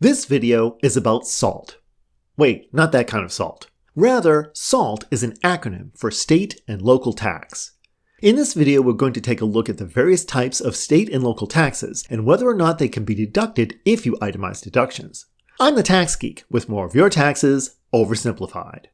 This video is about SALT. Wait, not that kind of salt. Rather, SALT is an acronym for State and Local Tax. In this video, we're going to take a look at the various types of state and local taxes and whether or not they can be deducted if you itemize deductions. I'm the Tax Geek with more of your taxes oversimplified.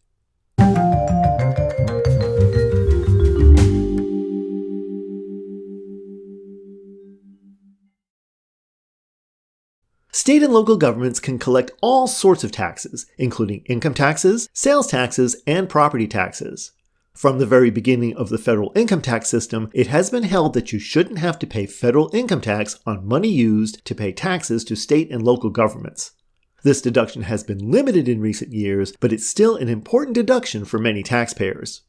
State and local governments can collect all sorts of taxes, including income taxes, sales taxes, and property taxes. From the very beginning of the federal income tax system, it has been held that you shouldn't have to pay federal income tax on money used to pay taxes to state and local governments. This deduction has been limited in recent years, but it's still an important deduction for many taxpayers.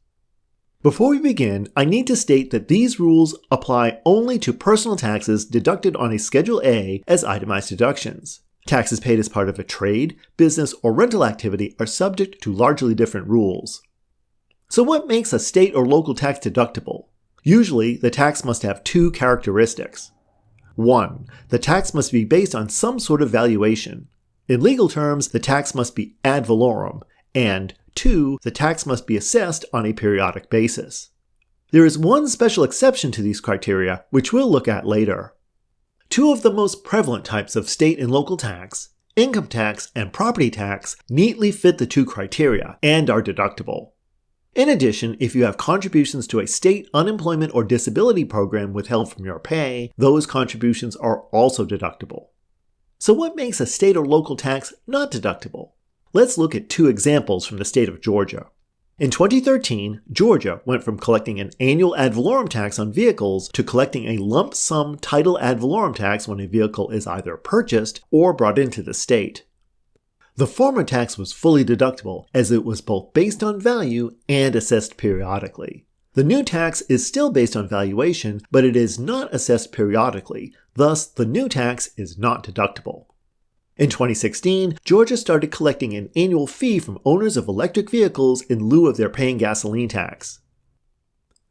Before we begin, I need to state that these rules apply only to personal taxes deducted on a Schedule A as itemized deductions. Taxes paid as part of a trade, business, or rental activity are subject to largely different rules. So what makes a state or local tax deductible? Usually, the tax must have two characteristics. 1. The tax must be based on some sort of valuation. In legal terms, the tax must be ad valorem, and 2. The tax must be assessed on a periodic basis. There is one special exception to these criteria, which we'll look at later. Two of the most prevalent types of state and local tax, income tax and property tax, neatly fit the two criteria and are deductible. In addition, if you have contributions to a state unemployment or disability program withheld from your pay, those contributions are also deductible. So what makes a state or local tax not deductible? Let's look at two examples from the state of Georgia. In 2013, Georgia went from collecting an annual ad valorem tax on vehicles to collecting a lump sum title ad valorem tax when a vehicle is either purchased or brought into the state. The former tax was fully deductible as it was both based on value and assessed periodically. The new tax is still based on valuation, but it is not assessed periodically, thus the new tax is not deductible. In 2016, Georgia started collecting an annual fee from owners of electric vehicles in lieu of their paying gasoline tax.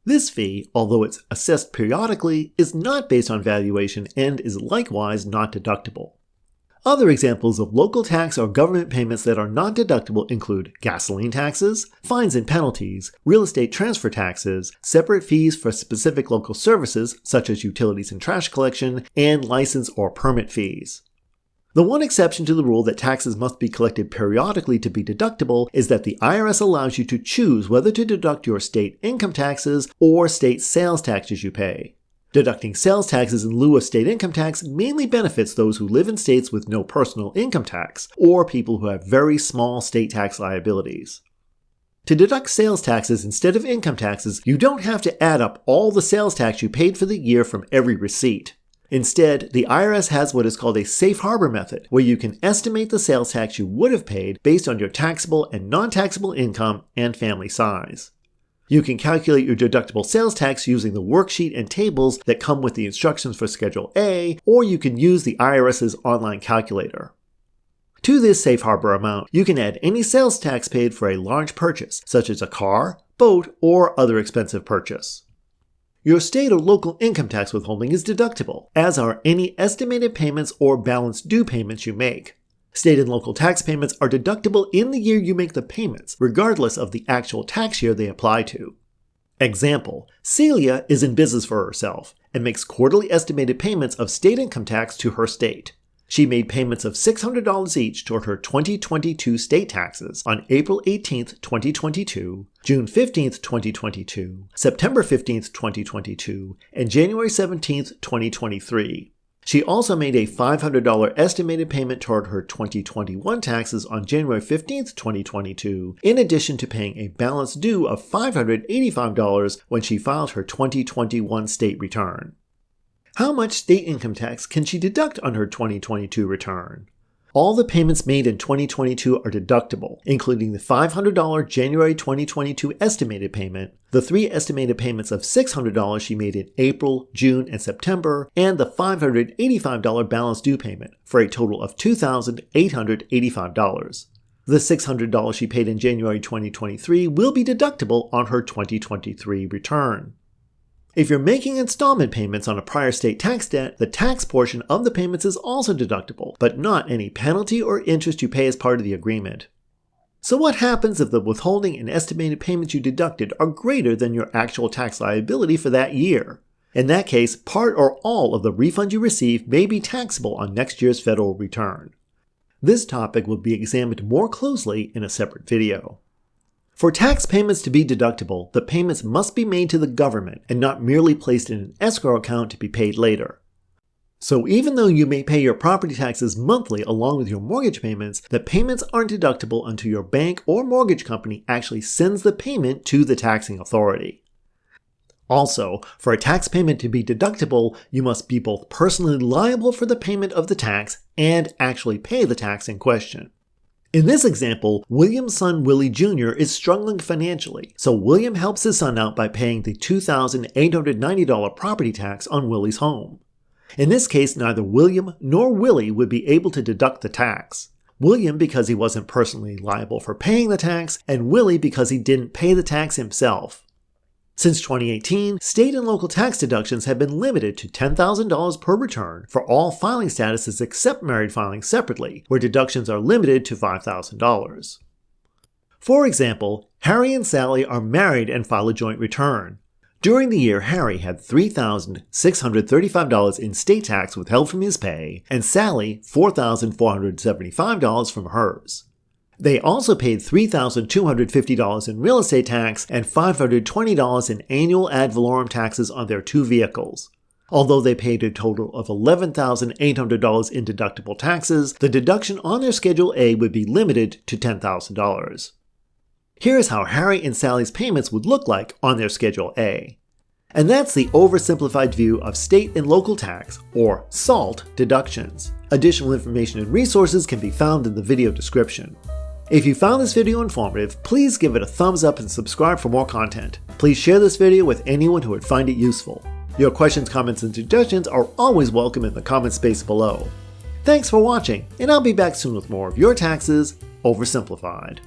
This fee, although it's assessed periodically, is not based on valuation and is likewise not deductible. Other examples of local tax or government payments that are not deductible include gasoline taxes, fines and penalties, real estate transfer taxes, separate fees for specific local services such as utilities and trash collection, and license or permit fees. The one exception to the rule that taxes must be collected periodically to be deductible is that the IRS allows you to choose whether to deduct your state income taxes or state sales taxes you pay. Deducting sales taxes in lieu of state income tax mainly benefits those who live in states with no personal income tax or people who have very small state tax liabilities. To deduct sales taxes instead of income taxes, you don't have to add up all the sales tax you paid for the year from every receipt. Instead, the IRS has what is called a safe harbor method, where you can estimate the sales tax you would have paid based on your taxable and non-taxable income and family size. You can calculate your deductible sales tax using the worksheet and tables that come with the instructions for Schedule A, or you can use the IRS's online calculator. To this safe harbor amount, you can add any sales tax paid for a large purchase, such as a car, boat, or other expensive purchase. Your state or local income tax withholding is deductible, as are any estimated payments or balance due payments you make. State and local tax payments are deductible in the year you make the payments, regardless of the actual tax year they apply to. Example: Celia is in business for herself and makes quarterly estimated payments of state income tax to her state. She made payments of $600 each toward her 2022 state taxes on April 18, 2022, June 15, 2022, September 15, 2022, and January 17, 2023. She also made a $500 estimated payment toward her 2021 taxes on January 15, 2022, in addition to paying a balance due of $585 when she filed her 2021 state return. How much state income tax can she deduct on her 2022 return? All the payments made in 2022 are deductible, including the $500 January 2022 estimated payment, the 3 estimated payments of $600 she made in April, June, and September, and the $585 balance due payment, for a total of $2,885. The $600 she paid in January 2023 will be deductible on her 2023 return. If you're making installment payments on a prior state tax debt, the tax portion of the payments is also deductible, but not any penalty or interest you pay as part of the agreement. So what happens if the withholding and estimated payments you deducted are greater than your actual tax liability for that year? In that case, part or all of the refund you receive may be taxable on next year's federal return. This topic will be examined more closely in a separate video. For tax payments to be deductible, the payments must be made to the government and not merely placed in an escrow account to be paid later. So even though you may pay your property taxes monthly along with your mortgage payments, the payments aren't deductible until your bank or mortgage company actually sends the payment to the taxing authority. Also, for a tax payment to be deductible, you must be both personally liable for the payment of the tax and actually pay the tax in question. In this example, William's son Willy Jr. is struggling financially, so William helps his son out by paying the $2,890 property tax on Willy's home. In this case, neither William nor Willy would be able to deduct the tax. William because he wasn't personally liable for paying the tax, and Willy because he didn't pay the tax himself. Since 2018, state and local tax deductions have been limited to $10,000 per return for all filing statuses except married filing separately, where deductions are limited to $5,000. For example, Harry and Sally are married and file a joint return. During the year, Harry had $3,635 in state tax withheld from his pay, and Sally $4,475 from hers. They also paid $3,250 in real estate tax and $520 in annual ad valorem taxes on their two vehicles. Although they paid a total of $11,800 in deductible taxes, the deduction on their Schedule A would be limited to $10,000. Here's how Harry and Sally's payments would look like on their Schedule A. And that's the oversimplified view of state and local tax, or SALT, deductions. Additional information and resources can be found in the video description. If you found this video informative, please give it a thumbs up and subscribe for more content. Please share this video with anyone who would find it useful. Your questions, comments, and suggestions are always welcome in the comment space below. Thanks for watching, and I'll be back soon with more of Your Taxes Oversimplified.